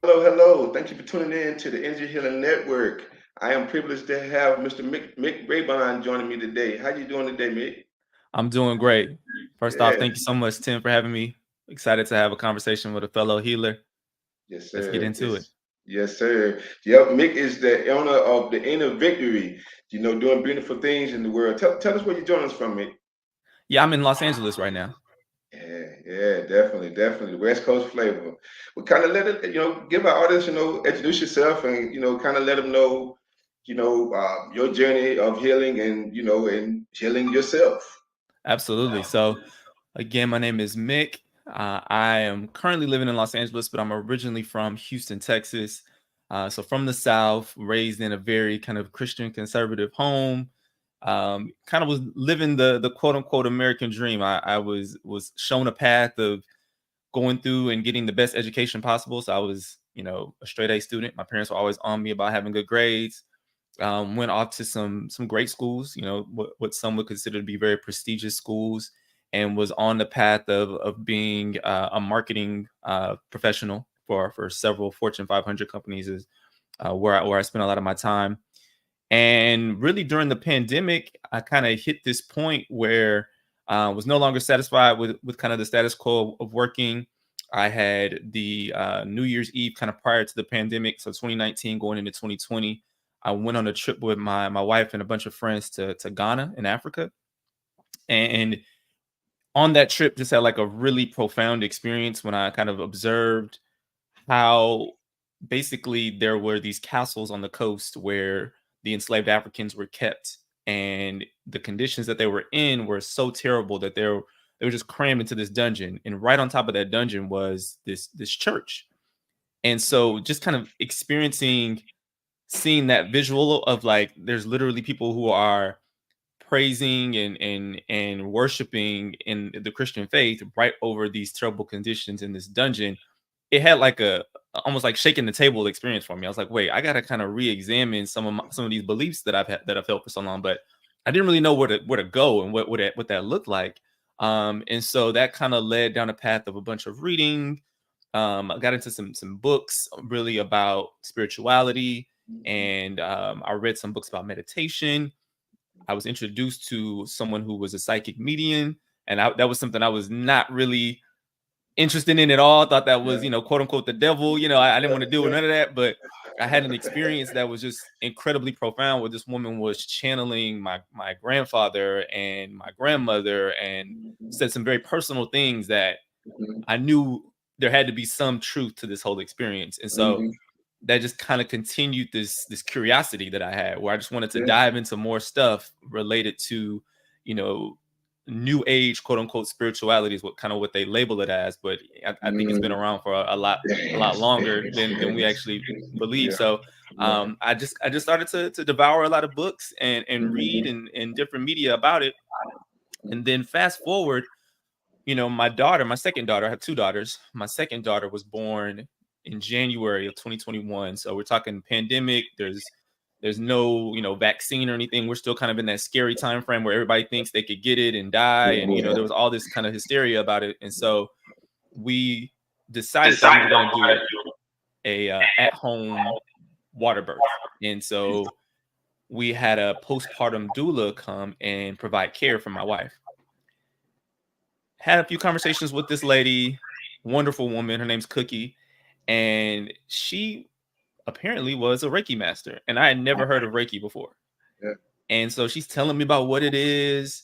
Hello, hello. Thank you for tuning in to the Energy Healing Network. I am privileged to have Mr. Mik Raibon joining me today. How you doing today, Mick? I'm doing great. First off, Yeah, thank you so much, Tim, for having me. Excited to have a conversation with a fellow healer. yes, Let's get sir. into it. Yes, sir. Yep, Mick is the owner of the Inner Victory. Doing beautiful things in the world. Tell us where you're joining us from, Mick. Yeah, I'm in Los Angeles right now. Yeah, yeah, definitely, definitely. West Coast flavor. We kind of let it, give our audience, introduce yourself and, kind of let them know, your journey of healing and healing yourself. Absolutely. So, again, my name is Mick. I am currently living in Los Angeles, but I'm originally from Houston, Texas. So, from the South, raised in a very kind of Christian conservative home. Kind of was living the quote unquote American dream. I was shown a path of going through and getting the best education possible. So I was, a straight A student. My parents were always on me about having good grades. Went off to some great schools, what some would consider to be very prestigious schools, and was on the path of being a marketing professional for several Fortune 500 companies is where I spent a lot of my time. And really during the pandemic, I kind of hit this point where I was no longer satisfied with kind of the status quo of working. I had the New Year's Eve kind of prior to the pandemic, so 2019 going into 2020. I went on a trip with my wife and a bunch of friends to Ghana in Africa, and on that trip, just had like a really profound experience when I kind of observed how basically there were these castles on the coast where the enslaved Africans were kept, and the conditions that they were in were so terrible that they were just crammed into this dungeon. And right on top of that dungeon was this church. And so just kind of experiencing seeing that visual of like there's literally people who are praising and worshiping in the Christian faith right over these terrible conditions in this dungeon. It had like a almost like shaking the table experience for me. I was like, wait, I got to kind of re-examine some of these beliefs that I've held for so long, but I didn't really know where to go and what that looked like. And so that kind of led down a path of a bunch of reading. I got into some books really about spirituality, and I read some books about meditation. I was introduced to someone who was a psychic medium, and that was something I was not really interested in at all. I thought that was, Yeah, quote unquote, the devil. I didn't want to deal with none of that. But I had an experience that was just incredibly profound, where this woman was channeling my grandfather and my grandmother, and said some very personal things that I knew there had to be some truth to this whole experience. And so hmm that just kind of continued this curiosity that I had, where I just wanted to yeah, dive into more stuff related to, you know, new age quote unquote spirituality is what they label it as, but I think it's been hmm around for a lot Yes, longer than we yes, actually believe. yeah, So yeah. I just started to devour a lot of books and read hmm and different media about it. And then fast forward, my second daughter, I have two daughters. My second daughter was born in January of 2021. So we're talking pandemic. There's no, vaccine or anything. We're still kind of in that scary time frame where everybody thinks they could get it and die. And, there was all this kind of hysteria about it. And so we decided that we were going to do a at-home water birth. And so we had a postpartum doula come and provide care for my wife. Had a few conversations with this lady, wonderful woman. Her name's Cookie, and she apparently was a Reiki master, and I had never heard of Reiki before. Yeah. And so she's telling me about what it is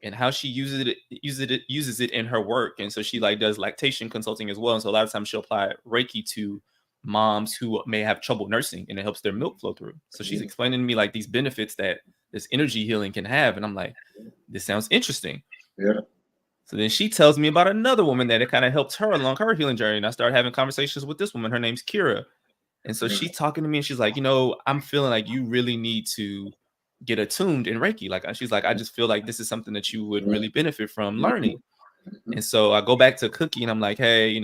and how she uses it in her work. And so she like does lactation consulting as well. And so a lot of times she'll apply Reiki to moms who may have trouble nursing, and it helps their milk flow through. So she's explaining to me like these benefits that this energy healing can have, and I'm like, this sounds interesting. Yeah. So then she tells me about another woman that it kind of helped her along her healing journey. And I started having conversations with this woman. Her name's Kira. And so she's talking to me and she's like, I'm feeling like you really need to get attuned in Reiki. Like she's like, I just feel like this is something that you would really benefit from learning. And so I go back to Cookie and I'm like, hey,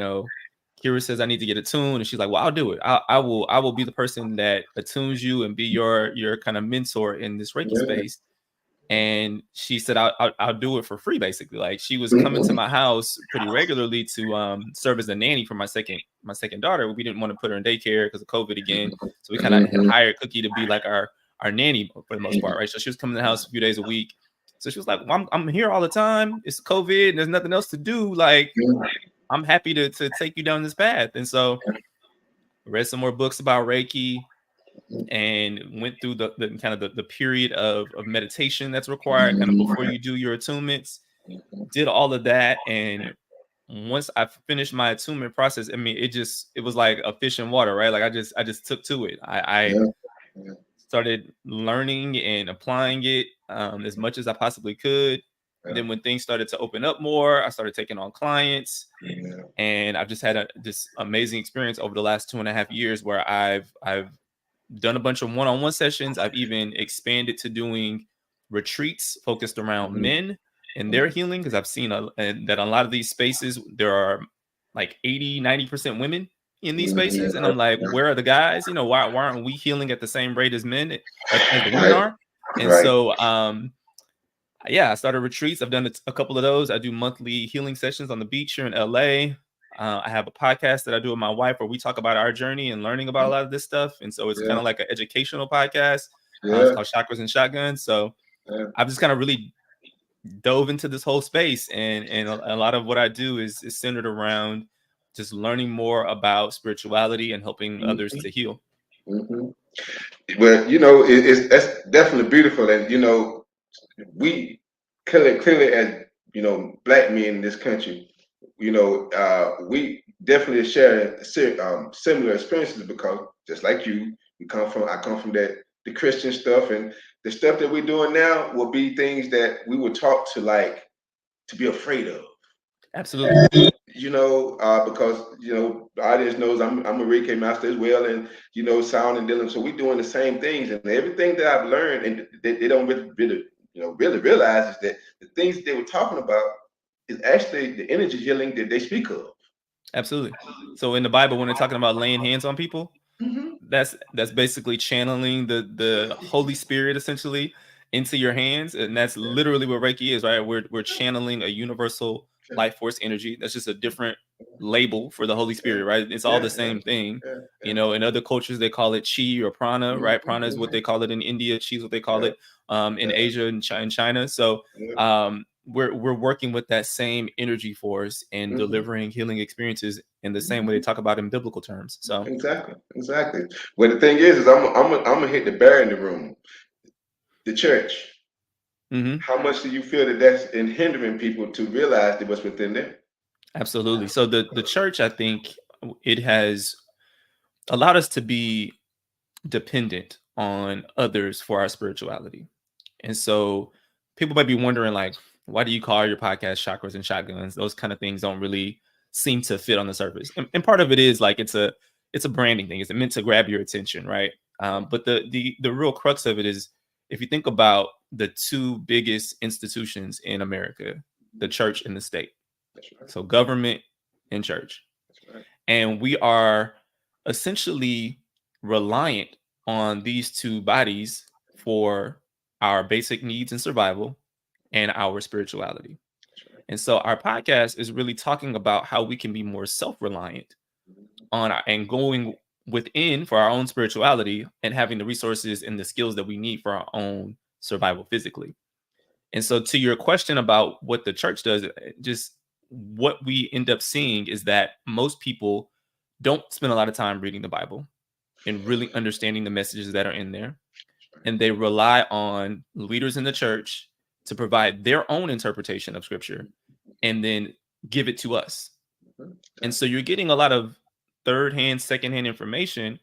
Kira says I need to get attuned. And she's like, well, I'll do it. I will be the person that attunes you and be your kind of mentor in this Reiki Yeah. space. and she said I'll do it for free, basically. Like, she was coming to my house pretty regularly to serve as a nanny for my second daughter. We didn't want to put her in daycare because of COVID again, so we kind of had hired Cookie to be like our nanny for the most part, right? So she was coming to the house a few days a week. So she was like, well, I'm here all the time. It's COVID and there's nothing else to do. Like, I'm happy to take you down this path. And so read some more books about Reiki, and went through the kind of the period of meditation that's required kind of before you do your attunements. Did all of that, and once I finished my attunement process, I mean, it was like a fish in water, right? Like, I just took to it. I started learning and applying it as much as I possibly could. Then when things started to open up more, I started taking on clients, and I've just had this amazing experience over the last 2.5 years where I've done a bunch of one-on-one sessions. I've even expanded to doing retreats focused around men and their healing, because I've seen that a lot of these spaces, there are like 80-90% women in these spaces, and I'm like, where are the guys? Why aren't we healing at the same rate as men, as the women are? And so yeah, I started retreats. I've done a couple of those. I do monthly healing sessions on the beach here in LA. I have a podcast that I do with my wife where we talk about our journey and learning about a lot of this stuff. And so it's kind of like an educational podcast. It's called Chakras and Shotguns. So I've just kind of really dove into this whole space. And a lot of what I do is centered around just learning more about spirituality and helping others to heal. Well, that's definitely beautiful. And, we clearly as, Black men in this country, we definitely share similar experiences, because just like you, I come from the Christian stuff, and the stuff that we're doing now will be things that we were taught to be afraid of. Absolutely. Because the audience knows I'm a Reiki master as well, and sound and dealing. So we're doing the same things, and everything that I've learned, and they don't really realize is that the things they were talking about is actually the energy healing that they speak of. Absolutely. So in the Bible, when they're talking about laying hands on people, that's basically channeling the Holy Spirit essentially into your hands, and that's literally what Reiki is, right? We're channeling a universal life force energy. That's just a different label for the Holy Spirit, right? It's all the same thing. In other cultures they call it chi or prana, right? Prana is what they call it in India. Chi is what they call it in Asia and China. So we're working with that same energy force and delivering healing experiences in the same way they talk about in biblical terms. So exactly. Well, the thing is I'm gonna hit the bear in the room, the church. How much do you feel that that's in hindering people to realize that what's within them? Absolutely. So the church, I think it has allowed us to be dependent on others for our spirituality. And so people might be wondering, like, why do you call your podcast Chakras and Shotguns? Those kind of things don't really seem to fit on the surface. And part of it is like it's a branding thing. It's meant to grab your attention, right? But the real crux of it is, if you think about the two biggest institutions in America, the church and the state. So government and church. And we are essentially reliant on these two bodies for our basic needs and survival and our spirituality. And so our podcast is really talking about how we can be more self-reliant and going within for our own spirituality and having the resources and the skills that we need for our own survival physically. And so to your question about what the church does, just what we end up seeing is that most people don't spend a lot of time reading the Bible and really understanding the messages that are in there. And they rely on leaders in the church to provide their own interpretation of scripture and then give it to us. And so you're getting a lot of third-hand, second-hand information.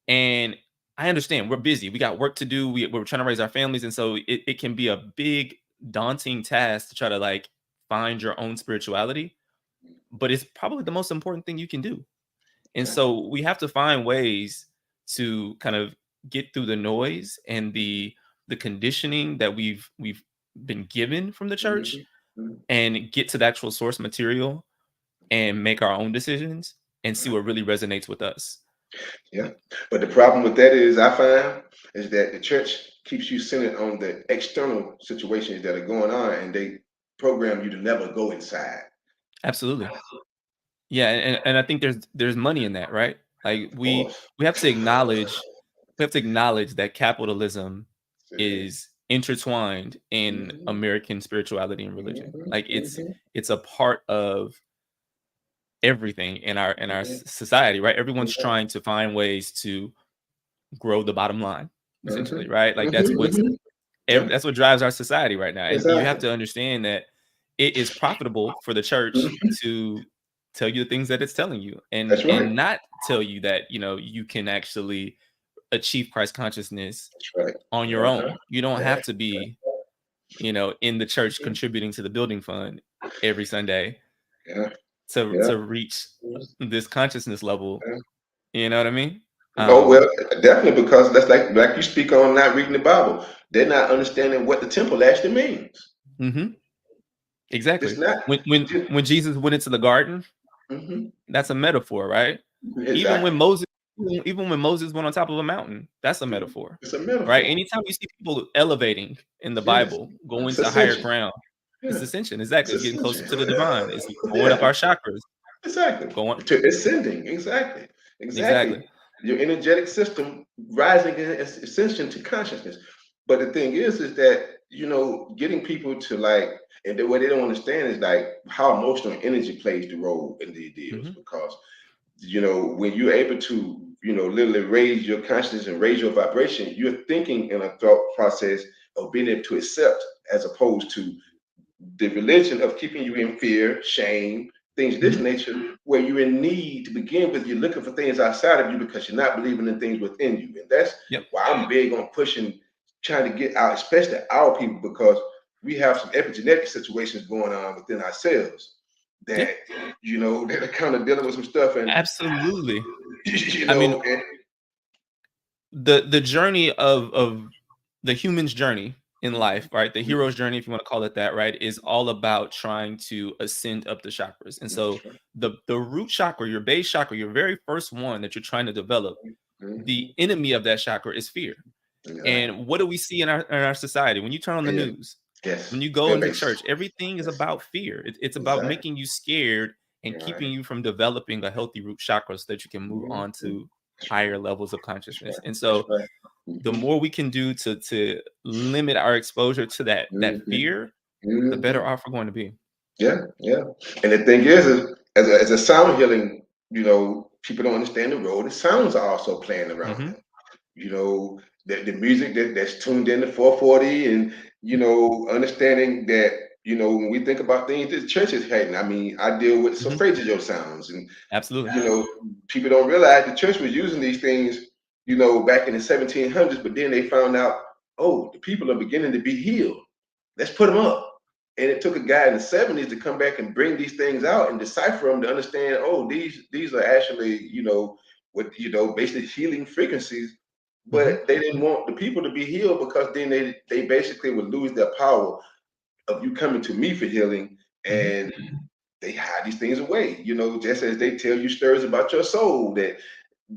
And I understand we're busy. We got work to do. We're trying to raise our families. And so it can be a big, daunting task to try to like find your own spirituality. But it's probably the most important thing you can do. And so we have to find ways to kind of get through the noise and the conditioning that we've been given from the church and get to the actual source material and make our own decisions and see what really resonates with us. Yeah. But the problem with that is, I find, is that the church keeps you centered on the external situations that are going on, and they program you to never go inside. Absolutely. Yeah, and I think there's money in that, right? Like Of course. we have to acknowledge that capitalism Yeah. is intertwined in Mhm, American spirituality and religion. mhm, Like mhm, it's a part of everything in our mhm. society, right? Everyone's Yeah. trying to find ways to grow the bottom line, essentially, Mhm, right? Like mhm, mhm. Yeah, that's what drives our society right now. And you have exactly. to understand that it is profitable for the church Mhm. to tell you the things that it's telling you That's right. and not tell you that, you can actually achieve Christ consciousness That's right. on your Uh-huh. own. You don't Yeah, have to be, in the church contributing to the building fund every Sunday yeah, to yeah. reach this consciousness level. Yeah. You know what I mean? Oh well, Um, definitely, because that's like you speak on not reading the Bible. They're not understanding what the temple actually means. mhm, It's exactly. not. When Jesus went into the garden, Mhm. that's a metaphor, right? Even when Exactly. Moses even when Moses went on top of a mountain, that's a metaphor, It's a right? metaphor. Anytime you see people elevating in the Yes. Bible, going It's to higher ascension. ground, it's Yeah. ascension. It's Exactly. It's getting closer ascension. to the divine. It's going up Yeah. our chakras, Exactly. going To ascending. Exactly. Exactly. exactly. Your energetic system rising in ascension to consciousness. But the thing is that, getting people to like, and what they don't understand is like how emotional energy plays the role in these deals. Mhm, Because, when you're able to, literally raise your consciousness and raise your vibration, you're thinking in a thought process of being able to accept, as opposed to the religion of keeping you in fear, shame, things of this mhm. nature, where you're in need to begin with. You're looking for things outside of you because you're not believing in things within you. And that's Yep. why I'm big on pushing, trying to get out, especially our people, because we have some epigenetic situations going on within ourselves Yeah. that, that are kind of dealing with some stuff. And, Absolutely. you I mean, know, and, the journey of the human's journey in life, right? The Mhm. hero's journey, if you want to call it that, right, is all about trying to ascend up the chakras. And That's so right. the root chakra, your base chakra, your very first one that you're trying to develop, the Mhm. enemy of that chakra is fear. Exactly. And what do we see in our society? When you turn on the Yeah. news, when Yes. you go Fear into based. church, everything is Yes. about fear. It's about Exactly. making you scared and keeping Right. you from developing a healthy root chakra so that you can move Mhm. on to That's right. higher levels of That's consciousness. right. And That's so right. the Mhm. more we can do to limit our exposure to that Mhm. fear, the better Mhm. off we're going to be. Yeah, yeah. And the thing is as a sound healing, people don't understand the role the sounds are also playing around Hmm. them. The music that's tuned in to 440, and understanding that, when we think about things the church is heading. I mean, I deal with Hmm. solfeggio sounds, and Absolutely. you know, people don't realize the church was using these things, back in the 1700s, but then they found out, oh, the people are beginning to be healed. Let's put them up. And it took a guy in the 70s to come back and bring these things out and decipher them to understand, oh, these are actually, what, basically healing frequencies. Hmm. But they didn't want the people to be healed, because then they basically would lose their power of you coming to me for healing. Hmm. And they hide these things away, just as they tell you stories about your soul that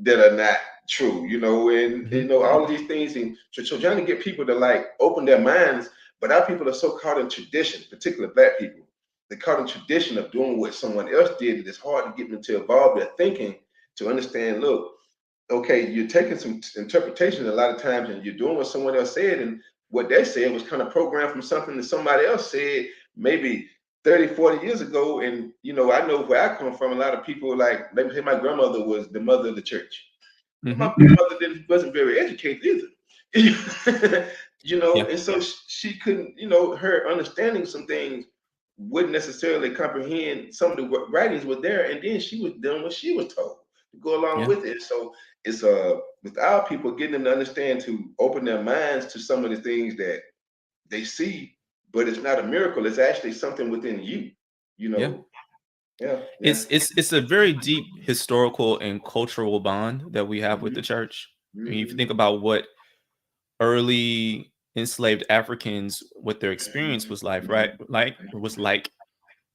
are not true, and Hmm. all of these things. And so trying to get people to like open their minds, but our people are so caught in tradition, particularly Black people. They're caught in tradition of doing what someone else did. That it's hard to get them to evolve their thinking to understand. Look, okay, you're taking some interpretation a lot of times, and you're doing what someone else said, and what they said was kind of programmed from something that somebody else said maybe 30, 40 years ago. And I know where I come from, a lot of people, like, let me say, my grandmother was the mother of the church. Well, my Hmm. grandmother wasn't very educated either. Yeah. And so she couldn't, her understanding some things wouldn't necessarily comprehend some of the writings were there, and then she was doing what she was told to go along Yeah. with it. So it's without people getting them to understand, to open their minds to some of the things that they see, but it's not a miracle. It's actually something within you. You Yeah. know, yeah, yeah. It's a very deep historical and cultural bond that we have with the Hmm. church. I mean, if you Hmm. think about what early enslaved Africans, what their experience was like, right? Like it was like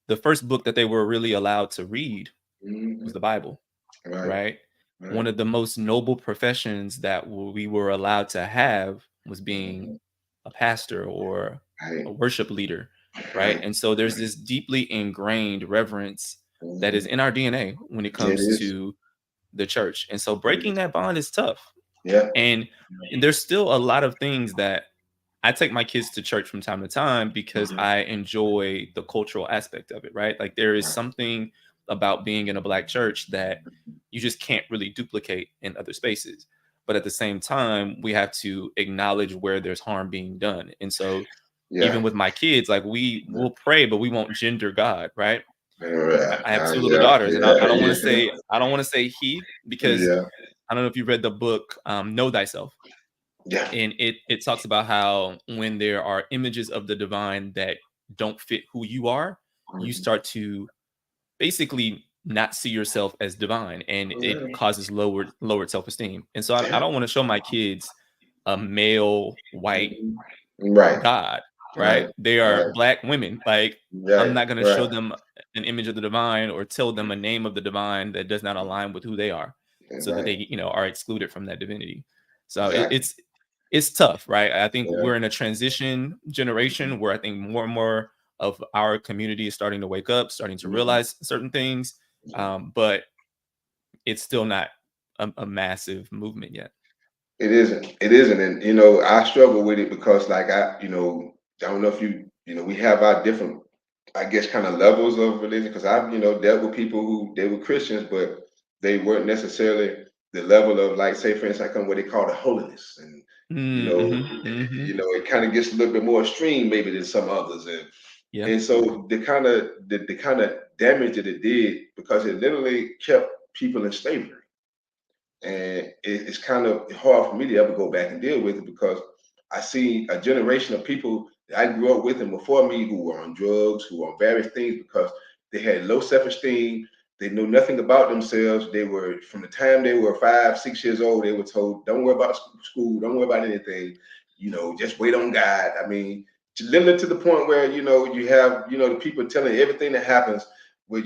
the first book that they were really allowed to read was Hmm. the Bible, Right. right? one Right. of the most noble professions that we were allowed to have was being Mhm. a pastor or a Right. worship leader, right? Right. And so there's Right. this deeply ingrained reverence that is Mhm. in our DNA when it It comes is. to the church. And so It breaking is. that bond is tough. Yeah. And, and there's still a lot of things that I take my kids to church from time to time because Mhm. I enjoy the cultural aspect of it, right? Like there is Right. something about being in a black church that you just can't really duplicate in other spaces. But at the same time, we have to acknowledge where there's harm being done. And so even Yeah. with my kids, like we will pray, but we won't gender God, right? Yeah. I have two little Yeah. daughters, and I don't want to Yeah. say I don't want to say he because Yeah. I don't know if you read the book Know Thyself, Yeah. and it talks about how when there are images of the divine that don't fit who you are, you Mhm. start to basically not see yourself as divine, and it Yeah. causes lowered self-esteem. And so I Yeah. don't want to show my kids a male white Mhm. Right. God, right? Right. They are Right. black women. Like, I'm Right. not going to show Right. them an image of the divine or tell them a name of the divine that does not align with who they are, so that Right. they, are excluded from that divinity. So Exactly. it's tough, right? I think Yeah. we're in a transition generation where I think more and more of our community is starting to wake up, starting to Mhm. realize certain things, Mhm. but it's still not a massive movement yet. It isn't. It isn't. And I struggle with it because like I don't know if we have our different, I guess, kind of levels of religion because I've, dealt with people who they were Christians, but they weren't necessarily the level of like say for instance, like what they call the holiness. And you know, Mm-hmm, mm-hmm. it kind of gets a little bit more extreme maybe than some others. And Yeah, and so the kind of damage that it did because it literally kept people in slavery. And it's kind of hard for me to ever go back and deal with it because I see a generation of people that I grew up with and before me who were on drugs, who were on various things because they had low self-esteem. They knew nothing about themselves. They were from the time they were 5, 6 years old. They were told, "Don't worry about school. Don't worry about anything. Just wait on God." I mean, literally to the point where you have the people telling everything that happens. Well,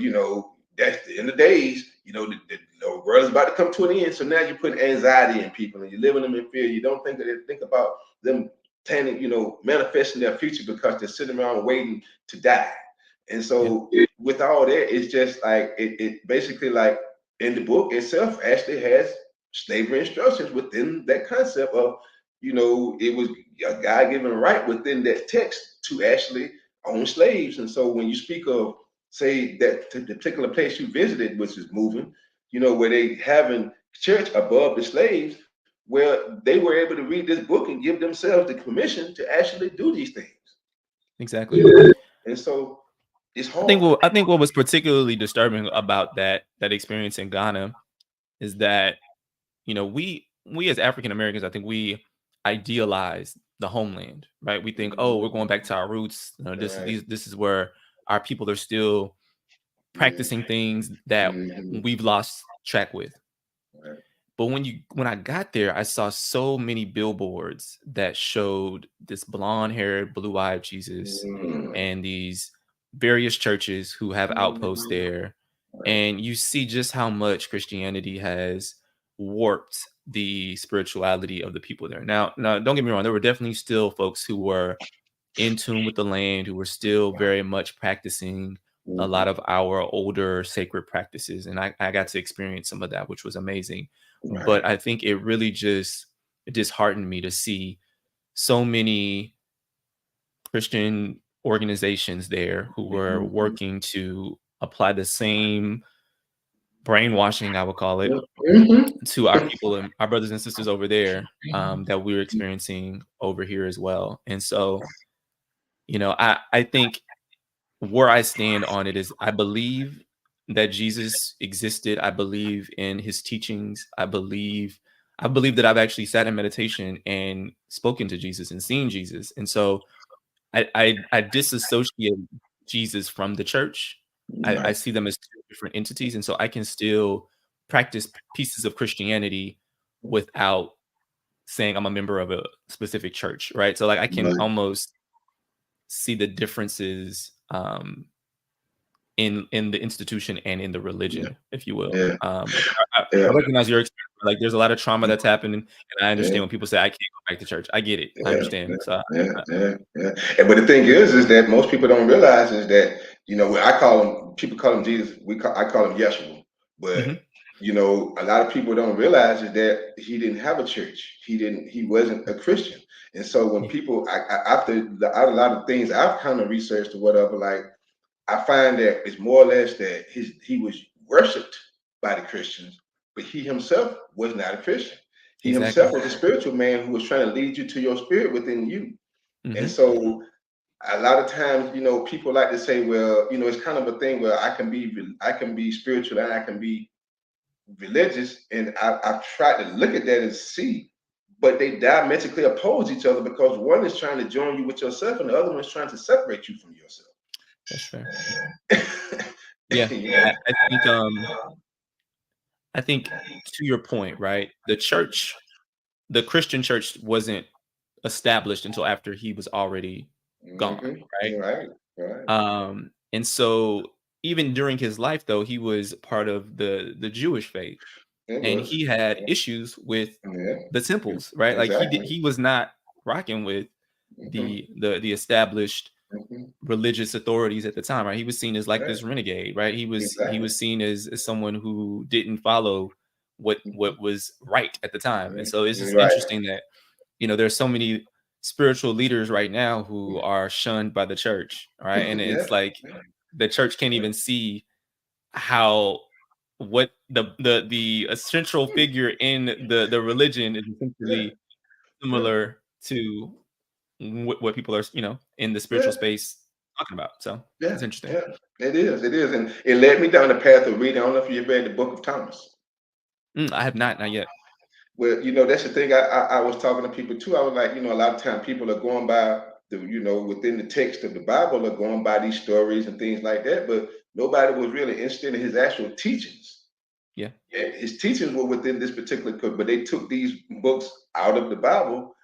that's the end of days. The world is about to come to an end. So now you're putting anxiety in people and you're living them in fear. You don't think about them planning, manifesting their future because they're sitting around waiting to die. And yeah, so with all that, it's just like it basically like in the book itself actually has slavery instructions within that concept of, it was a God given right within that text to actually own slaves. And so when you speak of say that the particular place you visited, which is moving, where they having church above the slaves, where they were able to read this book and give themselves the permission to actually do these things. exactly. And so it's I think hard. what was particularly disturbing about that experience in Ghana is that we as African Americans, I think we idealize the homeland, right? We think, oh, we're going back to our roots. Right. This is where our people are still Yeah. practicing things that Mhm. we've lost track with. Right. But when I got there, I saw so many billboards that showed this blonde-haired, blue-eyed Jesus Mm. and these various churches who have outposts Mhm. there. Right. And you see just how much Christianity has warped the spirituality of the people there. Now, don't get me wrong, there were definitely still folks who were in tune with the land, who were still very much practicing a lot Mhm. of our older sacred practices. And I got to experience some of that, which was amazing. But Right. I think it really just it disheartened me to see so many Christian organizations there who were Mhm. working to apply the same brainwashing, I would call it, Mhm. to our people and our brothers and sisters over there, that we're experiencing over here as well. And so, I think where I stand on it is I believe that Jesus existed. I believe in his teachings. I believe that I've actually sat in meditation and spoken to Jesus and seen Jesus. And so I disassociate Jesus from the church. I Right. see them as two different entities. And so I can still practice pieces of Christianity without saying I'm a member of a specific church. Right. So like I can Right. almost see the differences in the institution and in the Yeah, religion, if you will. yeah, I yeah, recognize your experience. Like, there's a lot of trauma yeah, that's happened, and I yeah. understand when people say, "I can't go back to church." I get it. I Yeah, understand. yeah, So, yeah, yeah, yeah. And but the thing is that most people don't realize is that I call him people call him Jesus. I call him Yeshua. But mhm, a lot of people don't realize is that he didn't have a church. He wasn't a Christian. And so when yeah, people a lot of things I've kind of researched or whatever, like I find that it's more or less that he was worshipped by the Christians, but he himself was not a Christian. He himself exactly. was a spiritual man who was trying to lead you to your spirit within you. And Mhm, so a lot of times, people like to say, well, it's kind of a thing where I can be spiritual and I can be religious, and I've tried to look at that and see, but they diametrically oppose each other because one is trying to join you with yourself, and the other one is trying to separate you from yourself. that's fair. Yeah, I think, I think to your point, right? The Christian church wasn't established until after he was already gone, right? Right, right. And so even during his life, though, he was part of the Jewish faith, It and was. he had issues with Yeah, the temples, right? Like exactly. he was not rocking with Hmm. the established Hmm. religious authorities at the time, right? He was seen as like Right, this renegade, right? He exactly. was seen as someone who didn't follow what Hmm. was right at the time. And so it's just Right. interesting that there's so many spiritual leaders right now who are shunned by the church, right? And Yeah, it's like the church can't even see how what the essential figure in the religion is yeah, essentially yeah, similar to what people are in the spiritual yeah, space talking about. So yeah, it's interesting. yeah. It is, and it led me down the path of reading. I don't know if you read the Book of Thomas. I have not yet. Well, that's the thing. I was talking to people too. I was like, a lot of time people are going by within the text of the Bible are going by these stories and things like that, but nobody was really interested in his actual teachings. Yeah. And his teachings were within this particular code, but they took these books out of the Bible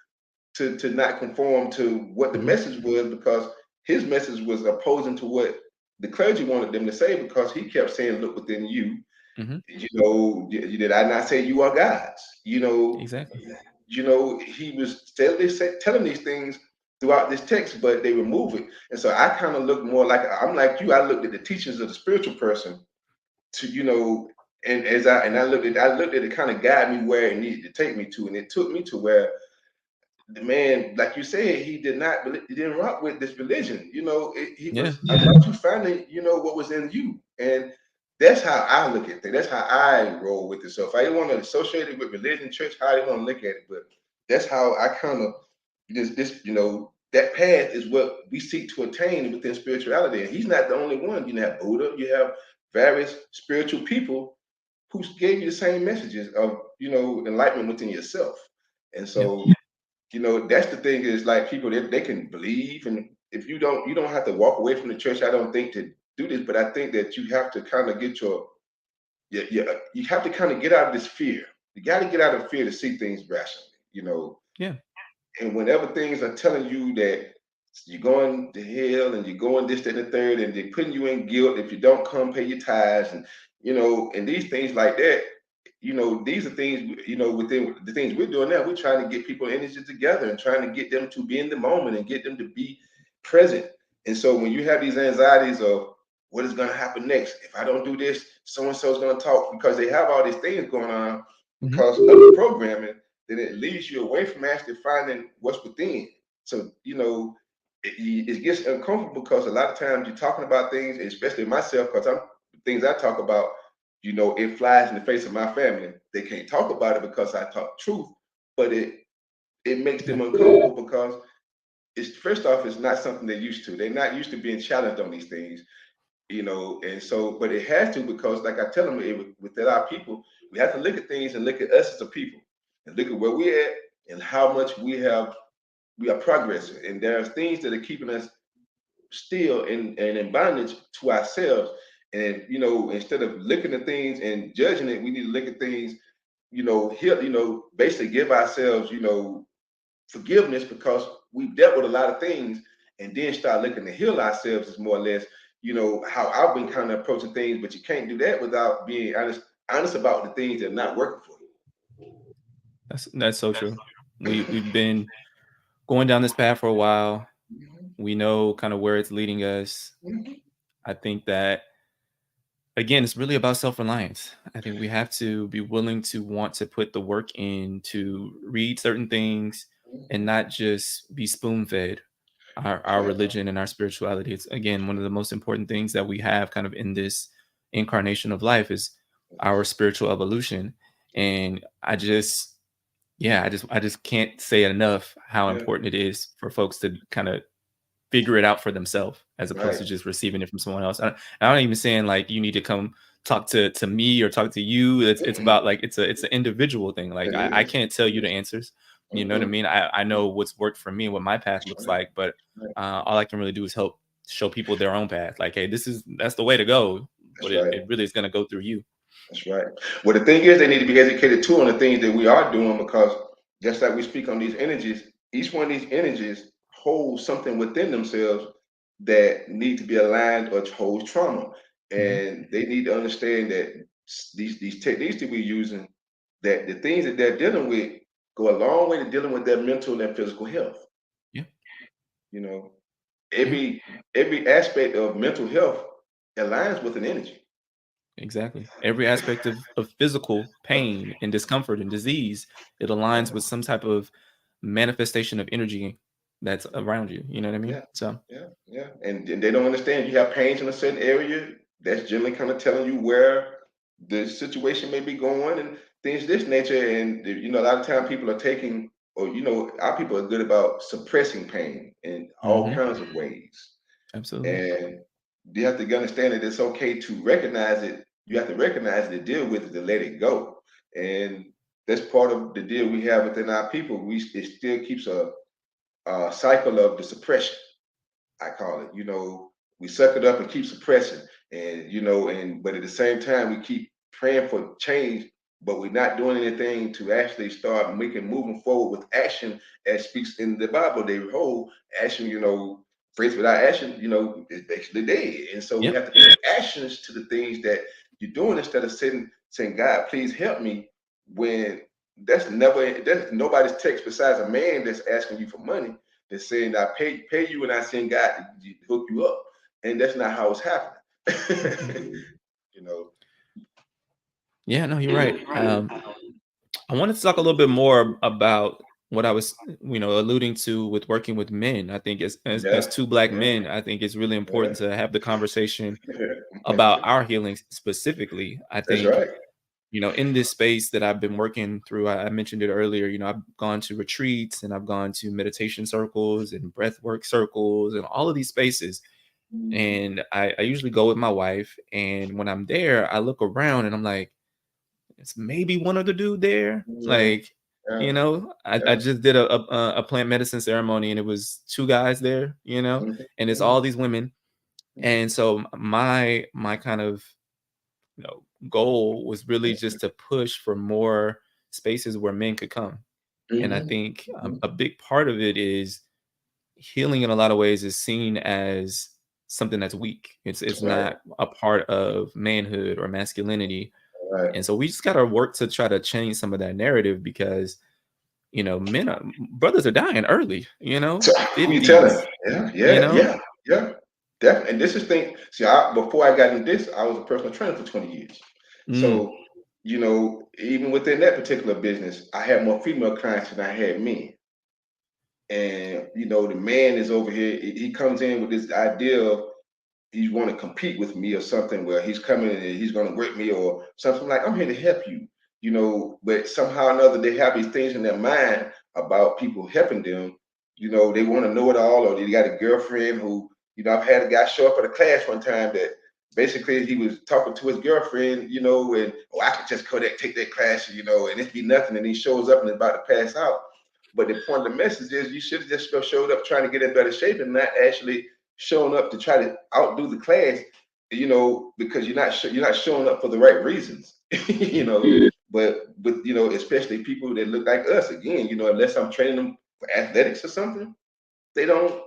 to not conform to what the Hmm. message was, because his message was opposing to what the clergy wanted them to say, because he kept saying, look within you. Hmm. Did I not say you are gods? Exactly. He was steadily telling these things throughout this text, but they remove it. And so I kind of look more like I'm like you. I looked at the teachings of the spiritual person to and I looked at it, kind of guide me where it needed to take me to, and it took me to where the man, like you said, he didn't rock with this religion. He Yeah. was about you finding, what was in you. And that's how I look at things. That's how I roll with it. So if I didn't want to associate it with religion, church, how I didn't want to look at it. But that's how I kind of that path is what we seek to attain within spirituality. And he's not the only one. You have Buddha, you have various spiritual people who gave you the same messages of, enlightenment within yourself. And Yeah. so that's the thing, is like people, they can believe, and if you don't have to walk away from the church, I don't think, to do this, but I think that you have to kind of get you have to kind of get out of this fear. You got to get out of fear to see things rationally. Yeah. And whenever things are telling you that you're going to hell and you're going this, that, and the third, and they're putting you in guilt if you don't come pay your tithes, and and these things like that, these are things, within the things we're doing now, we're trying to get people energy together and trying to get them to be in the moment and get them to be present. And so when you have these anxieties of what is going to happen next, if I don't do this, so and so is going to talk, because they have all these things going on Hmm. because of the programming, then it leads you away from actually finding what's within. So, it gets uncomfortable because a lot of times you're talking about things, especially myself, because things I talk about, it flies in the face of my family. They can't talk about it because I talk truth, but it makes Yeah. them uncomfortable because it's, first off, it's not something they're used to. They're not used to being challenged on these things, and so, but it has to, because like I tell them, within our people, we have to look at things and look at us as a people and look at where we're at and how much we are progressing. And there's things that are keeping us still and in bondage to ourselves. And instead of looking at things and judging it, we need to look at things, heal, basically give ourselves, forgiveness, because we've dealt with a lot of things, and then start looking to heal ourselves, is more or less, how I've been kind of approaching things, but you can't do that without being honest about the things that are not working for That's so true. We've been going down this path for a while. you. We know kind of where it's leading us. Hmm. I think that again, it's really about self-reliance. I think we have to be willing to want to put the work in to read certain things and Hmm. not just be spoon-fed our Exactly. religion and our spirituality. It's again one of the most important things that we have kind of in this incarnation of life is our spiritual evolution. And I just can't say enough how Yeah. important it is for folks to kind of figure it out for themselves as opposed Right. to just receiving it from someone else. I'm not even saying like you need to come talk to me or talk to you. It's Mm-mm. about like it's an individual thing. Like It I is. can't tell you the answers. You know what I Mm-mm. mean? I know what's worked for me and what my path That's looks right. like, but Right. all I can really do is help show people their own path. Like, hey, that's the way to go, but That's it, right. it really is gonna go through you. That's right. Well, the thing is, they need to be educated too on the things that we are doing, because just like we speak on these energies, each one of these energies holds something within themselves that need to be aligned or holds trauma. Hmm. And they need to understand that these techniques that we're using, that the things that they're dealing with go a long way to dealing with their mental and physical health. Yeah, You know, yeah. every aspect of mental health aligns with an energy. Exactly. Every aspect of physical pain and discomfort and disease, it Yeah. aligns with some type of manifestation of energy that's around you. You know what I mean? Yeah, So, yeah. And they don't understand you have pains in a certain area. That's generally kind of telling you where the situation may be going and things of this nature. And a lot of time people are taking, or our people are good about suppressing pain in all hmm, kinds of ways. absolutely. And you have to understand that it's okay to recognize it. You have to recognize it, deal with it, and let it go. And that's part of the deal we have within our people. It still keeps a cycle of the suppression, I call it. We suck it up and keep suppressing, and but at the same time we keep praying for change, but we're not doing anything to actually start moving forward with action, as speaks in the Bible. They hold action, faith without action, is basically dead. And so we Yep. have to put actions to the things that you're doing instead of saying, God, please help me, when that's nobody's text besides a man that's asking you for money, that's saying I pay you and I send God to hook you up. And that's not how it's Hmm. happening. you know. Yeah, no, you're right. I wanted to talk a little bit more about what I was, alluding to with working with men. I think as Yeah, two black yeah, men, I think it's really yeah. important to have the conversation about our healing specifically. I That's think right. in this space that I've been working through, I mentioned it earlier, I've gone to retreats and I've gone to meditation circles and breath work circles and all of these spaces. And I usually go with my wife. And when I'm there, I look around and I'm like, it's maybe one other dude there. Yeah, Like, yeah, I yeah. just did a plant medicine ceremony and it was two guys there, Mhm, and it's mhm, all these women. And so my kind of goal was really just to push for more spaces where men could come. And I mhm, think mhm. a big part of it is healing in a lot of ways is seen as something that's weak. It's Right, not a part of manhood or masculinity. right. And so we just got to work to try to change some of that narrative because brothers are dying early, So who you telling? 50s, Yeah, you yeah, know. yeah, yeah. Definitely. And this is thing. See, before I got into this, I was a personal trainer for 20 years. Mm, So, even within that particular business, I had more female clients than I had men. And the man is over here. He comes in with this idea of he want to compete with me or something, where he's coming and he's going to work me or something. Like, I'm here to help you, but somehow or another they have these things in their mind about people helping them. They want to know it all, or they got a girlfriend who, I've had a guy show up at a class one time that basically he was talking to his girlfriend, and I could just go there, take that class, and it be nothing, and he shows up and is about to pass out. But the point of the message is you should have just showed up trying to get in better shape and not actually showing up to try to outdo the class, because you're not showing up for the right reasons, you yeah. know. But especially people that look like us, again, unless I'm training them for athletics or something, they don't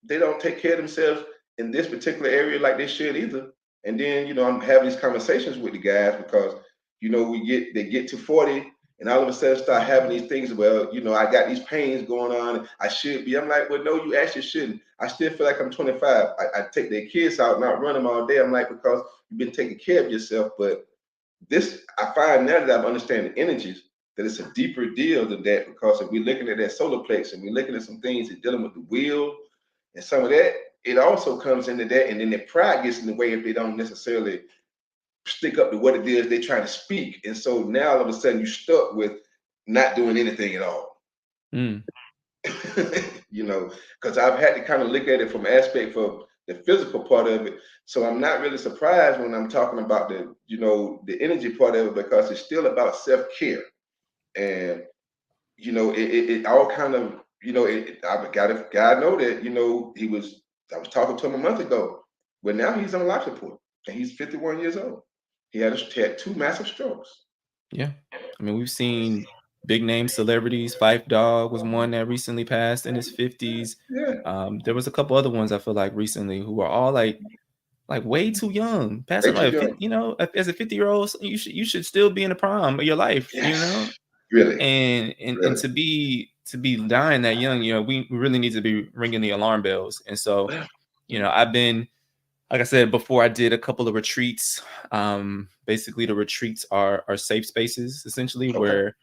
they don't take care of themselves in this particular area like they should either. And then, I'm having these conversations with the guys because, they get to 40 and all of a sudden start having these things. Well, I got these pains going on. I should be. I'm like, well, no, you actually shouldn't. I still feel like I'm 25. I take their kids out, not run them all day. I'm like, because you've been taking care of yourself. But this, I find now that I'm understanding energies, that it's a deeper deal than that. Because if we're looking at that solar plex and we're looking at some things that dealing with the will and some of that, it also comes into that. And then the pride gets in the way if they don't necessarily stick up to what it is they're trying to speak. And so now all of a sudden you're stuck with not doing anything at all. Mm. Because I've had to kind of look at it from aspect of the physical part of it. So I'm not really surprised when I'm talking about the energy part of it, because it's still about self-care. And it all kind of, I've got to God know that, I was talking to him a month ago, but now he's on life support and he's 51 years old. He had 2 massive strokes. Yeah. I mean, we've seen big name celebrities. Fife Dog was one that recently passed in his 50s. Yeah. There was a couple other ones I feel like recently who are all like way too young. Passing Way too like young. as a 50-year-old, you should still be in the prime of your life, Yes. Really. and Really. to be dying that young, we really need to be ringing the alarm bells. And so, I've been, like I said before, I did a couple of retreats. Basically, the retreats are safe spaces, essentially, Okay. where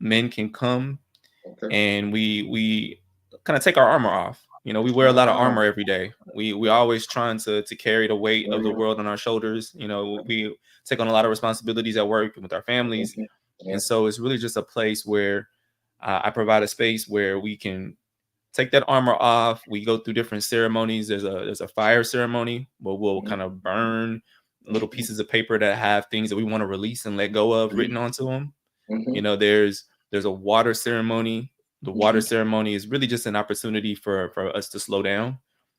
men can come Okay. and we kind of take our armor off. We wear a lot of armor every day. We always trying to carry the weight of the world on our shoulders. We take on a lot of responsibilities at work and with our families. Yeah. And so it's really just a place where I provide a space where we can take that armor off. We go through different ceremonies. There's a fire ceremony where we'll kind of burn little pieces of paper that have things that we want to release and let go of written onto them. There's a water ceremony. The water ceremony is really just an opportunity for us to slow down.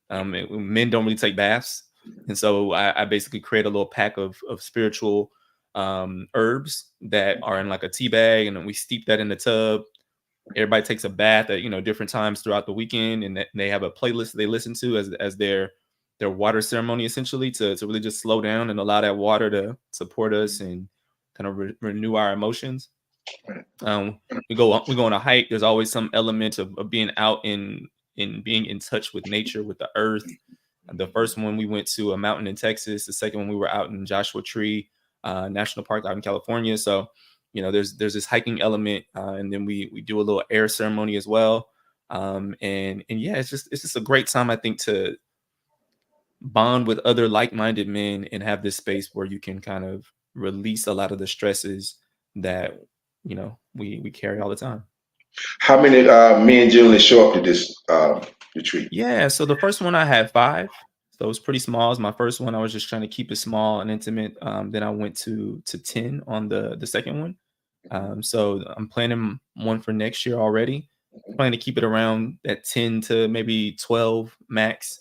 Men don't really take baths. And so I basically create a little pack of spiritual herbs that are in like a tea bag, and then we steep that in the tub. Everybody takes a bath at different times throughout the weekend, and they have a playlist they listen to as their water ceremony, essentially, to really just slow down and allow that water to support us and kind of renew our emotions. We go on a hike. There's always some element of being out in being in touch with nature, with the earth. The first one we went to a mountain in Texas. The second one we were out in Joshua Tree National Park out in California. So there's this hiking element, and then we do a little air ceremony as well. And yeah, it's just a great time, I think, to bond with other like-minded men and have this space where you can kind of release a lot of the stresses that we carry all the time. How many men generally show up to this retreat? Yeah, so the first one I had 5. So it was pretty small. It was my first one. I was just trying to keep it small and intimate. Then I went to 10 on the second one. So I'm planning one for next year already. Planning to keep it around at 10 to maybe 12 max.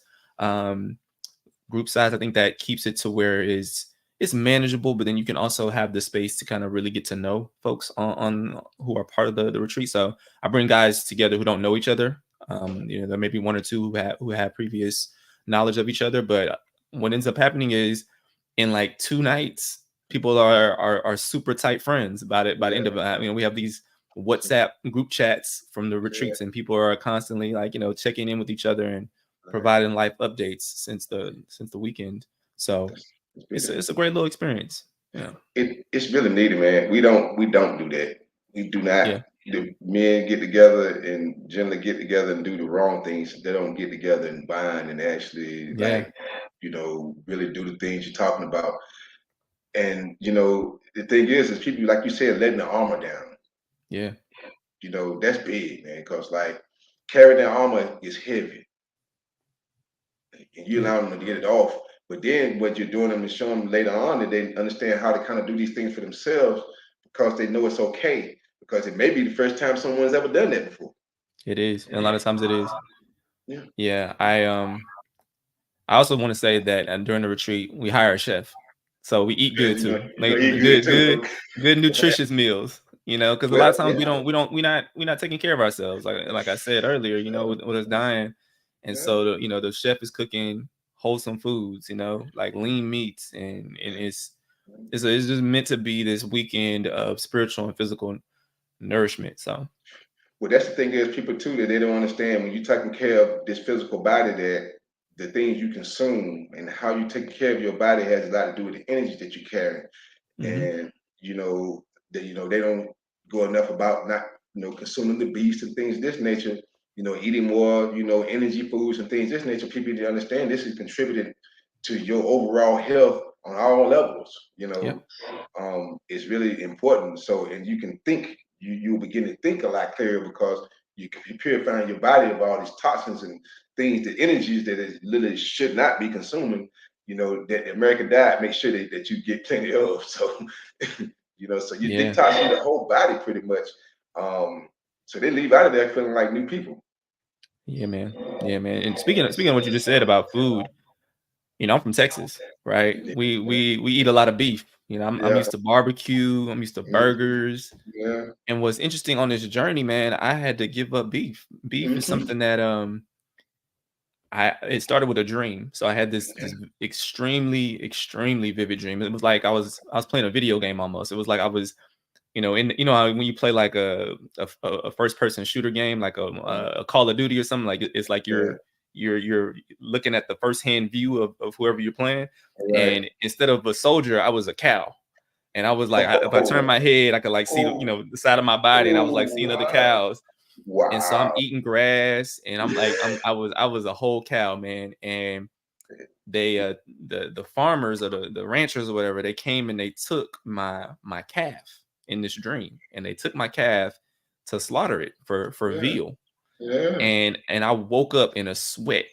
Group size, I think that keeps it to where it's manageable, but then you can also have the space to kind of really get to know folks on who are part of the retreat. So I bring guys together who don't know each other. There may be 1 or 2 who have previous knowledge of each other, but what ends up happening is in like 2 nights, people are super tight friends by the end of it. We have these WhatsApp group chats from the retreats, and people are constantly like, checking in with each other and providing life updates since the weekend. So it's a great little experience. Yeah. It's really needed, man. We don't do that. We do not. Yeah. The men get together and generally get together and do the wrong things. They don't get together and bind and actually really do the things you're talking about. And the thing is people, like you said, letting the armor down. Yeah. That's big, man, because like carrying that armor is heavy. And you allow them to get it off. But then what you're doing them is showing them later on that they understand how to kind of do these things for themselves, because they know it's okay. Because it may be the first time someone's ever done that before. It is. And a lot of times it is. Yeah. Yeah. I also want to say that during the retreat, we hire a chef. So we eat good too. Like good nutritious meals, because a lot of times we're not taking care of ourselves. Like I said earlier, with us dying, And Yeah. so the chef is cooking wholesome foods, like lean meats, and it's just meant to be this weekend of spiritual and physical nourishment. So Well, that's the thing is people too that they don't understand when you're taking care of this physical body that the things you consume and how you take care of your body has a lot to do with the energy that you carry. mhm. And they don't go enough about not consuming the beast and things of this nature. Eating more energy foods and things of this nature. People need to understand this is contributing to your overall health on all levels. Yep. Is really important. So, and you can think, you'll begin to think a lot clearer because you're purifying your body of all these toxins and things, the energies that it literally should not be consuming. That the American diet makes sure that you get plenty of. So, so you're Yeah. detoxing the whole body pretty much. So they leave out of there feeling like new people. Yeah, man. Yeah, man. And speaking of what you just said about food, I'm from Texas, right? Yeah, We eat a lot of beef. I'm yeah, used to barbecue. I'm used to mhm, burgers. yeah, And what's interesting on this journey, man, I had to give up beef. Beef is hmm something that it started with a dream. So I had this extremely extremely vivid dream. It was like I was playing a video game almost. It was like I was how when you play like a first person shooter game, like a Call of Duty or something, like it's like yeah, you're looking at the first hand view of whoever you're playing, right. and instead of a soldier, I was a cow, and I was like, if I turned Oh, my head, I could like see oh, the side of my body, and I was like oh, seeing other wow. cows, and so I'm Wow. eating grass, and I'm like I was a whole cow, man, and they the farmers or the ranchers or whatever, they came and they took my calf in this dream, and they took my calf to slaughter it for Yeah, veal, yeah. and I woke up in a sweat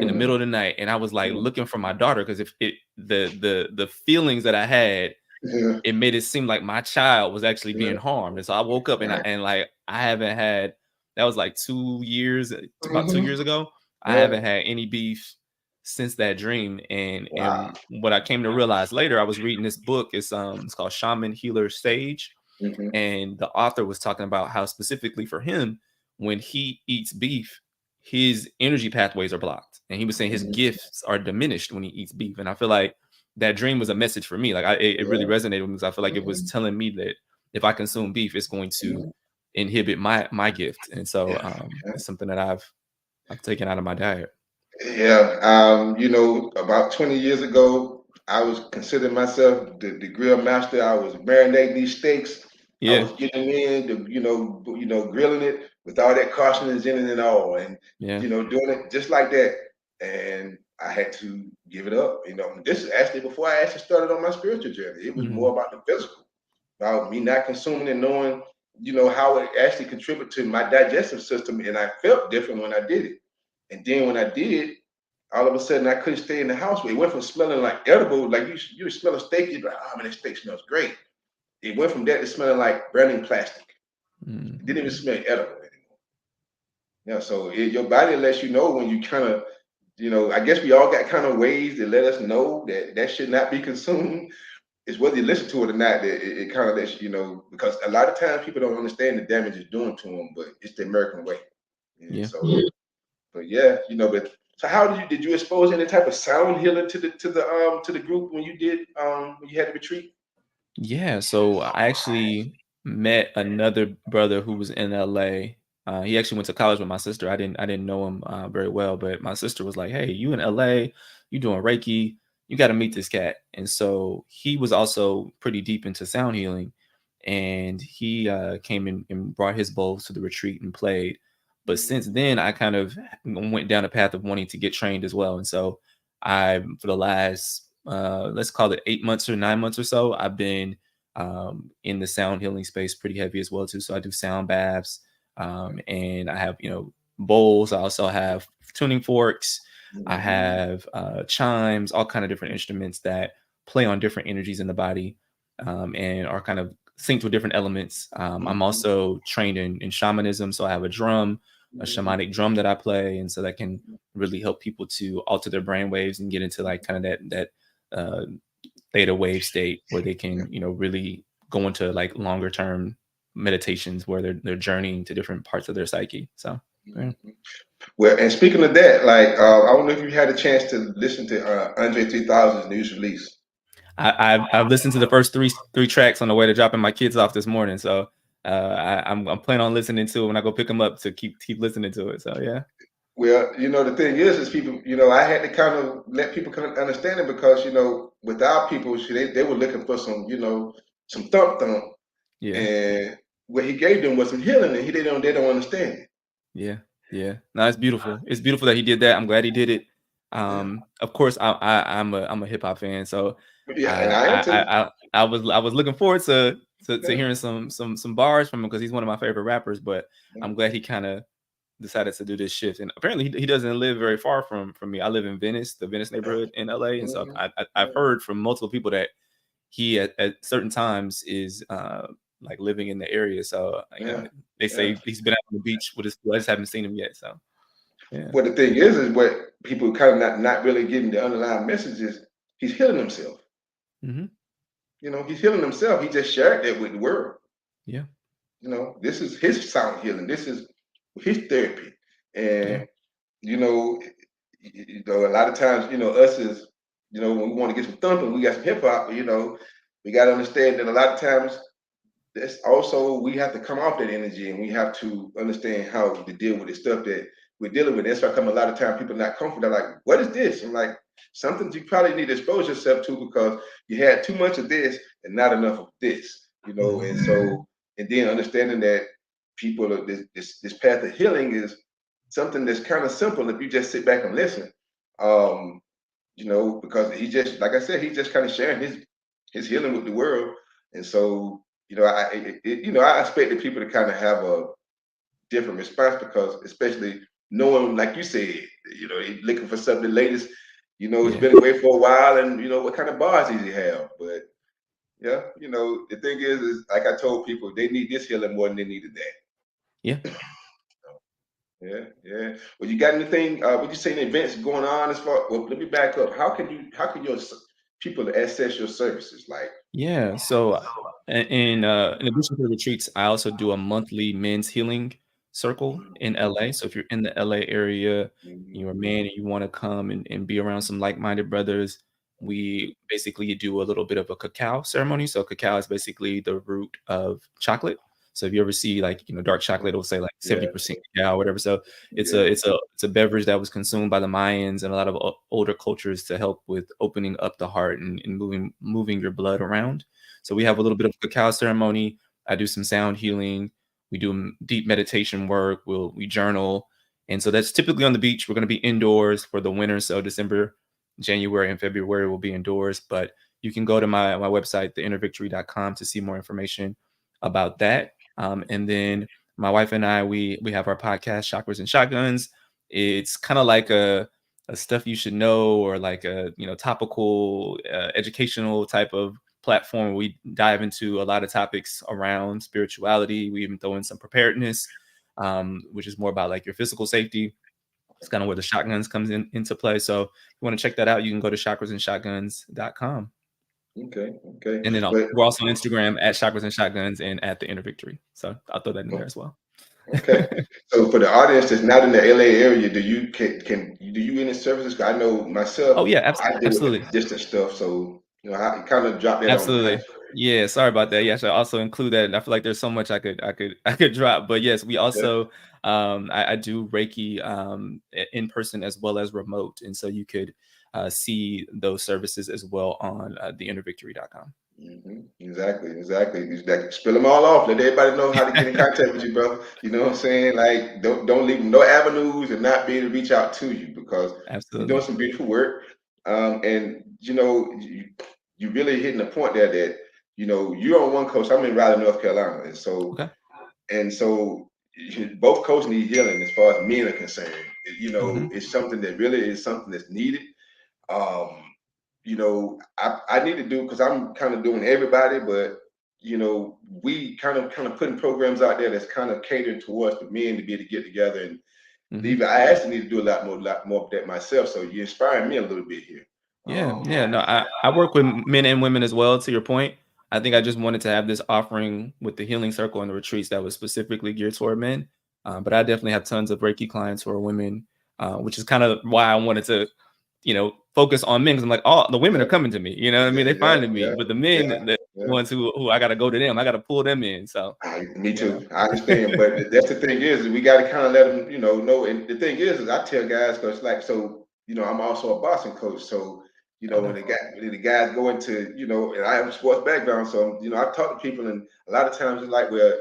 in the middle Mm, of the night, and I was like mm, looking for my daughter, because if it the feelings that I had, yeah, it made it seem like my child was actually being yeah, harmed. And so I woke up, and right. like I haven't had, that was like 2 years, about 2 years Mhm, ago. I yeah. haven't had any beef since that dream. And Wow. what I came to realize later, I was reading this book. It's called Shaman Healer Sage. Mhm, And the author was talking about how specifically for him, when he eats beef, his energy pathways are blocked. And he was saying his mhm, gifts are diminished when he eats beef. And I feel like that dream was a message for me. Like it really yeah. resonated with me, because I feel like it was Mhm, telling me that if I consume beef, it's going to mhm, inhibit my gift. And so yeah. Yeah. it's something that I've taken out of my diet. Yeah, about 20 years ago, I was considering myself the grill master. I was marinating these steaks. I Yeah. was getting them in, grilling it with all that carcinogens in it and all, and Yeah. doing it just like that. And I had to give it up. This is actually before I actually started on my spiritual journey. It was more Mhm. about the physical, about me not consuming and knowing, how it actually contributed to my digestive system, and I felt different when I did it. And then when I did, all of a sudden I couldn't stay in the house. It went from smelling like edible, like you smell a steak, you're like, oh man, that steak smells great. It went from that to smelling like burning plastic. It didn't even Mhm. smell edible anymore. So your body lets you know when you kind of, I guess we all got kind of ways that let us know that that should not be consumed. It's whether you listen to it or not, that it kind of lets you know, because a lot of times people don't understand the damage it's doing to them, but it's the American way. And Yeah. so, but yeah, but so how did you expose any type of sound healing to the group when you had the retreat? Yeah, so I actually met another brother who was in LA. He actually went to college with my sister. I didn't know him very well, but my sister was like, "Hey, you in LA? You doing Reiki? You got to meet this cat." And so he was also pretty deep into sound healing, and he came in and brought his bowls to the retreat and played. But since then, I kind of went down a path of wanting to get trained as well, and so for the last let's call it 8 months or 9 months or so, I've been in the sound healing space pretty heavy as well too. So I do sound baths, and I have bowls. I also have tuning forks. I Mhm, have chimes, all kind of different instruments that play on different energies in the body, and are kind of synced with different elements. I'm mhm, also trained in shamanism, so I have a drum, a mhm, shamanic drum that I play, and so that can really help people to alter their brain waves and get into like kind of that uh, theta wave state where they yeah. can really go into like longer term meditations where they're journeying to different parts of their psyche. So Yeah. Well, and speaking of that, like I don't know if you had a chance to listen to Andre 3000's news release. I've listened to the first three tracks on the way to dropping my kids off this morning, so I'm planning on listening to it when I go pick them up to keep listening to it. So yeah. Well, the thing is people, I had to kind of let people kind of understand it because, without people, see, they were looking for some, some thump thump, Yeah. and what he gave them was some healing, and they don't understand it. Yeah. Yeah. No, it's beautiful. It's beautiful that he did that. I'm glad he did it. Yeah, Of course, I'm a hip hop fan, so yeah, and I, I am I too. I I was looking forward to Yeah, hearing some bars from him because he's one of my favorite rappers. But I'm mhm, glad he kind of decided to do this shift. And apparently he doesn't live very far from me. I live in Venice, the Venice neighborhood in LA. And so mhm, I've yeah, heard from multiple people that he at certain times is like living in the area. So yeah, they yeah. say he's been out on the beach with his I just haven't seen him yet. So yeah. But the thing is what people kind of not really getting the underlying message is he's healing himself. Hmm. He's healing himself. He just shared that with the world. Yeah. This is his sound healing. This is his therapy. Yeah. And you know, a lot of times, us is, when we want to get some thumping, we got some hip hop. We got to understand that a lot of times that's also we have to come off that energy and we have to understand how to deal with the stuff that we're dealing with. That's why come a lot of time people not comfortable. They're like, what is this? I'm like, something you probably need to expose yourself to because you had too much of this and not enough of this. Hmm. And so and then understanding that people are this path of healing is something that's kind of simple if you just sit back and listen. Um, because he just like I said, he's just kind of sharing his healing with the world. And so, I expected people to kind of have a different response because, especially knowing, like you said, they looking for something latest. It's Yeah. been away for a while, and what kind of bars does he have? But yeah, the thing is like I told people, they need this healing more than they needed that. Yeah. Yeah, yeah. Well, you got anything? Would you say any events going on as far? Well, let me back up. How can your people access your services? Like, Yeah. So, in addition to the retreats, I also do a monthly men's healing circle in LA. So if you're in the LA area, mhm, you're a man and you want to come and be around some like-minded brothers, we basically do a little bit of a cacao ceremony. So cacao is basically the root of chocolate. So if you ever see like dark chocolate, it'll say like yeah, 70% cacao, whatever. So it's a yeah, it's a it's a beverage that was consumed by the Mayans and a lot of older cultures to help with opening up the heart and moving your blood around. So we have a little bit of cacao ceremony. I do some sound healing. We do deep meditation work. We journal, and so that's typically on the beach. We're going to be indoors for the winter, so December, January, and February will be indoors. But you can go to my website, theinnervictory.com, to see more information about that. And then my wife and I, we have our podcast, Chakras and Shotguns. It's kind of like a stuff you should know, or like a topical educational type of platform where we dive into a lot of topics around spirituality. We even throw in some preparedness, which is more about like your physical safety. It's kind of where the shotguns comes into play. So if you want to check that out, you can go to chakrasandshotguns.com. okay, okay. And then But we're also on Instagram at Chakras and Shotguns and at the Inner Victory. So I'll throw that in there as well. okay. So for the audience that's not in the LA area, do you can do you any services? 'Cause I know Oh myself, yeah, I deal with absolutely. the distance stuff, so I kind of drop that on the Absolutely. path. Yeah, sorry about that. Yeah, I should also include that. And I feel like there's so much I could drop. But yes, we Yeah. also I do Reiki in person as well as remote. And so you could see those services as well on theinnervictory.com. Exactly, exactly. Spill them all off. Let everybody know how to get in contact with you, brother. You know what I'm saying? Like, don't leave no avenues and not be able to reach out to you because you're doing Absolutely. some beautiful work. And you really hitting the point there that you're on one coast. I'm in Raleigh, North Carolina, and so Okay. both coasts need healing as far as men are concerned. Hmm. It's something that really is something that's needed. um I need to do because I'm kind of doing everybody, but we kind of putting programs out there that's kind of catering towards the men to be able to get together and Hmm. leave it. I actually need to do lot more of that myself. So you're inspiring me a little bit here. Yeah, yeah. No, I work with men and women as well, to your point. I think I just wanted to have this offering with the healing circle and the retreats that was specifically geared toward men. But I definitely have tons of Reiki clients who are women, which is kind of why I wanted to, focus on men. Because I'm like, oh, the women are Yeah, coming to me. You know what I mean? They yeah, finding me, yeah, but the men, yeah, the yeah. ones who I got to go to them. I got to pull them in. So, Me you know, too. I understand, but that's the thing is we got to kind of let them, know. And the thing is I tell guys because like so, I'm also a boxing coach, so okay. when the guys go into, and I have a sports background, so I talk to people, and a lot of times it's like, well,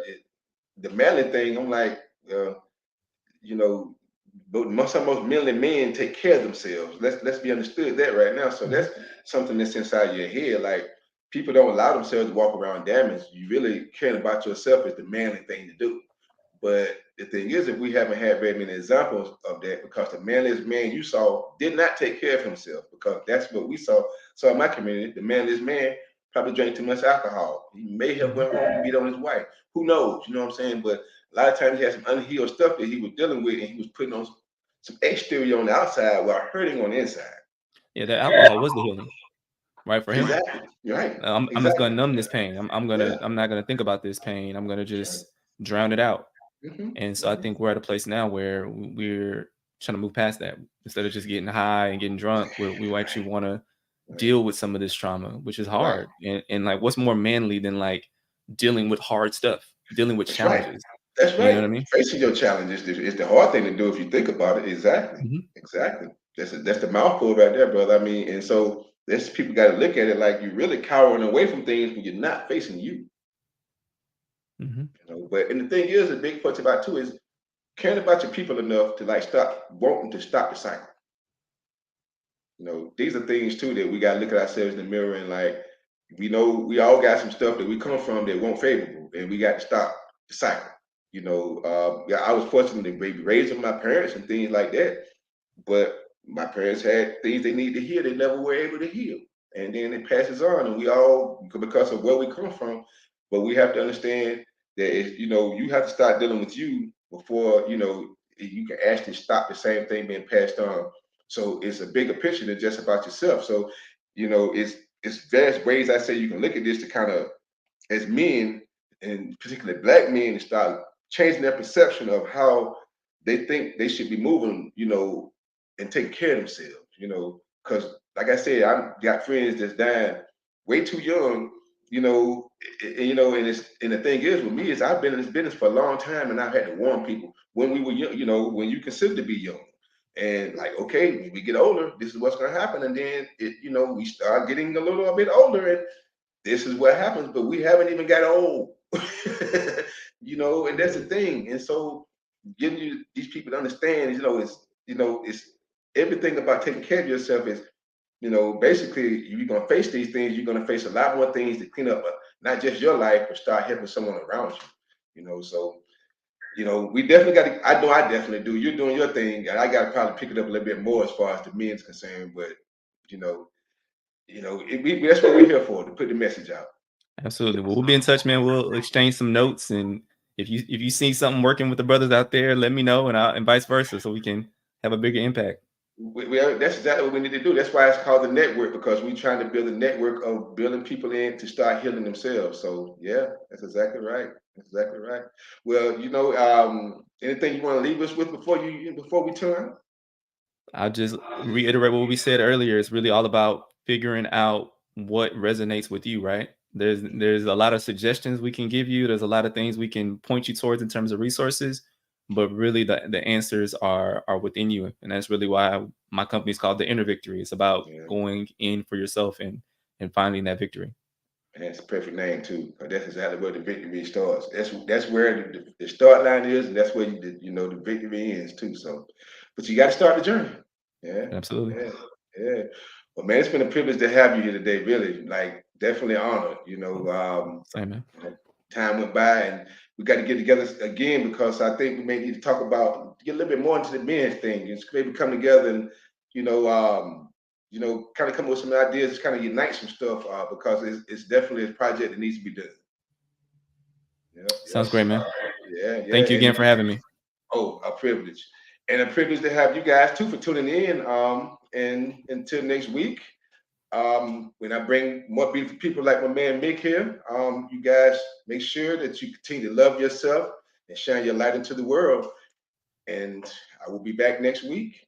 the manly thing, I'm like, you know, but most mainly men take care of themselves. Let's be understood that right now. So Mhm. that's something that's inside your head. Like people don't allow themselves to walk around damaged. You really caring about yourself is the manly thing to do. But the thing is, if we haven't had very many examples of that, because the manliest man you saw did not take care of himself, because that's what we saw. So in my community, the manliest man probably drank too much alcohol. He may have Mhm. went home and beat on his wife. Who knows? You know what I'm saying? But a lot of times he had some unhealed stuff that he was dealing with, and he was putting on some exterior on the outside while hurting on the inside. Yeah, that alcohol was the healing, right, for him. Exactly. You're right. I'm just gonna Exactly. numb this pain. Yeah. I'm not gonna think about this pain. I'm gonna That's right. just drown it out. Mm-hmm. And so I Mm-hmm. think we're at a place now where we're trying to move past that. Instead of just getting high and getting drunk, we actually want to Right. deal with some of this trauma, which is Right. hard. And like, what's more manly than like dealing with hard stuff, dealing with That's right. challenges? That's You know what I right. mean? Facing your challenge is the hard thing to do if you think about it. Exactly. Hmm. Exactly. That's the mouthful right there, brother. I mean, and so there's people got to look at it like you're really cowering away from things when you're not facing you. Hmm. But and the thing is, the big part about too is caring about your people enough to like stop wanting to stop the cycle. These are things too that we got to look at ourselves in the mirror and like we know we all got some stuff that we come from that won't favorable, and we got to stop the cycle. Yeah, I was fortunate to be raised with my parents and things like that, but my parents had things they need to heal they never were able to heal, and then it passes on, and we all because of where we come from. But we have to understand that you have to start dealing with you before you can actually stop the same thing being passed on. So it's a bigger picture than just about yourself. So it's various ways I say you can look at this to kind of as men, and particularly black men, to start changing their perception of how they think they should be moving, and taking care of themselves, because like I said, I got friends that's dying way too young, and the thing is with me is I've been in this business for a long time, and I've had to warn people when we were young, when you consider to be young. And like, okay, when we get older, this is what's gonna happen. And then we start getting a little bit older, and this is what happens, but we haven't even got old. And that's the thing. And so getting these people to understand, it's everything about taking care of yourself is, basically you're gonna face these things, you're gonna face a lot more things to clean up, not just your life, but start helping someone around you. So we definitely got to. I know I definitely do. You're doing your thing, and I got to probably pick it up a little bit more as far as the men's concerned. But you know, that's what we're here for, to put the message out. Absolutely. Well, we'll be in touch, man. We'll exchange some notes, and if you see something working with the brothers out there, let me know, and vice versa, so we can have a bigger impact. That's exactly what we need to do. That's why it's called the network, because we're trying to build a network of building people in to start healing themselves. So yeah, that's exactly right. That's exactly right. Well, anything you want to leave us with before we turn? I'll just reiterate what we said earlier. It's really all about figuring out what resonates with you, right? There's a lot of suggestions we can give you. There's a lot of things we can point you towards in terms of resources, but really the answers are within you. And that's really why my company is called The Inner Victory. It's about Yeah, going in for yourself and finding that victory. and that's a perfect name too. 'Cause that's exactly where the victory starts. That's where the start line is, and that's where the victory ends too. So, but you got to start the journey. Yeah, Absolutely. yeah, yeah. Well, man, it's been a privilege to have you here today. Really, like, definitely honored. Same, man. Time went by, and we got to get together again, because I think we may need to talk about get a little bit more into the men's thing, and maybe come together and you know, um, kind of come up with some ideas, kind of unite some stuff, because it's definitely a project that needs to be done. Yep, Sounds yes, great, man. yeah, yeah, Thank you and again for having me. oh, a privilege, and a privilege to have you guys too for tuning in. And until next week, when I bring more beautiful people like my man Mick here, you guys make sure that you continue to love yourself and sharing your light into the world. And I will be back next week.